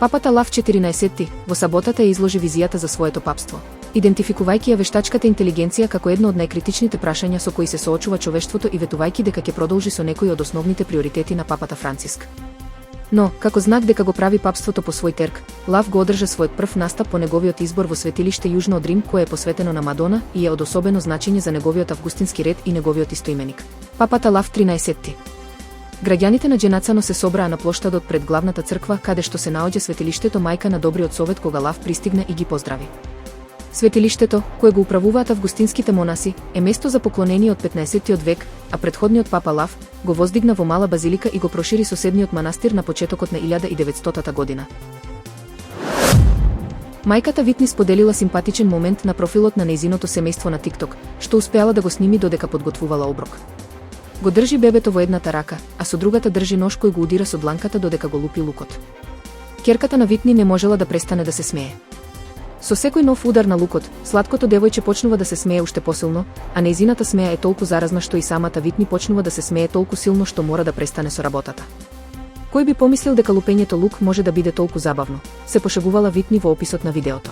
Папата Лав 14 во саботата ја изложи визијата за своето папство, идентификувајќи ја вештачката интелигенција како едно од најкритичните прашања со кои се соочува човештвото и ветувајќи дека ќе продолжи со некои од основните приоритети на папата Франциск. Но, како знак дека го прави папството по свој терк, Лав го одржа својот прв настап по неговиот избор во светилиште јужно од Рим, кое е посветено на Мадона и е од особено значење за неговиот августински ред и неговиот истоименик. Папата Лав 13. Граѓаните на Дженацано се собраа на плоштадот пред главната црква, каде што се наоѓа светилиштето мајка на добриот совет, кога Лав пристигна и ги поздрави. Светилиштето, кое го управуваат августинските монаси, е место за поклонение од 15-тиот век, а претходниот папа Лав го воздигна во мала базилика и го прошири соседниот манастир на почетокот на 1900 година. Мајката Витни споделила симпатичен момент на профилот на нејзиното семејство на TikTok, што успеала да го сними додека подготвувала оброк. Го држи бебето во едната рака, а со другата држи нож кој го удира со дланката додека го лупи лукот. Ќерката на Витни не можела да престане да се смее. Со секој нов удар на лукот, сладкото девојче почнува да се смее уште посилно, а нејзината смеа е толку заразна што и самата Витни почнува да се смее толку силно што мора да престане со работата. Кој би помислил дека лупењето лук може да биде толку забавно, се пошегувала Витни во описот на видеото.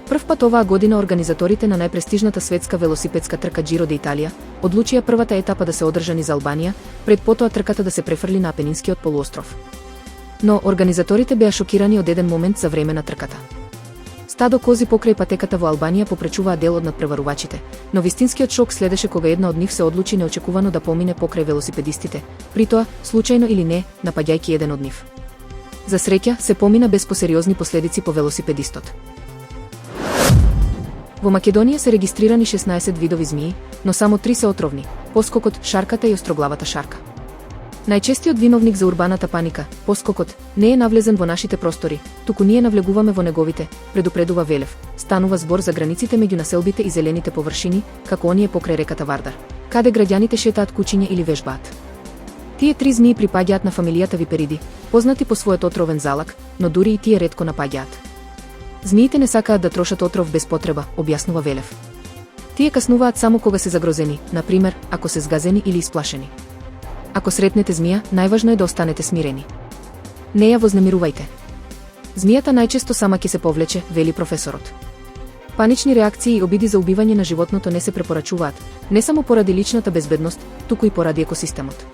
Прв пат оваа година организаторите на најпрестижната светска велосипедска трка Джиро де Италија одлучија првата етапа да се одржа низ Албанија, пред потоа трката да се префрли на Апенинскиот полуостров. Но организаторите беа шокирани од еден момент за време на трката. Стадо кози покрај патеката во Албанија попречуваа дел од надпреварувачите, но вистинскиот шок следеше кога една од нив се одлучи неочекувано да помине покрај велосипедистите, притоа, случајно или не, напаѓајќи еден од нив. За среќа, се помина без посериозни последици по велосипедистот. Во Македонија се регистрирани 16 видови змии, но само 3 се отровни: поскокот, шарката и остроглавата шарка. Најчестиот виновник за урбаната паника, поскокот, не е навлезен во нашите простори, туку ние навлегуваме во неговите, предупредува Велев. Станува збор за границите меѓу населбите и зелените површини, како оние покрај реката Вардар, каде граѓаните шетаат кучиња или вежбаат. Тие 3 змии припаѓаат на фамилијата Випериди, познати по својот отровен залак, но дури и тие ретко напаѓаат. Змиите не сакаат да трошат отров без потреба, објаснува Велев. Тие каснуваат само кога се загрозени, например, ако се згазени или исплашени. Ако сретнете змија, најважно е да останете смирени. Не ја вознемирувајте. Змијата најчесто сама ќе се повлече, вели професорот. Панични реакции и обиди за убивање на животното не се препорачуваат, не само поради личната безбедност, туку и поради екосистемот.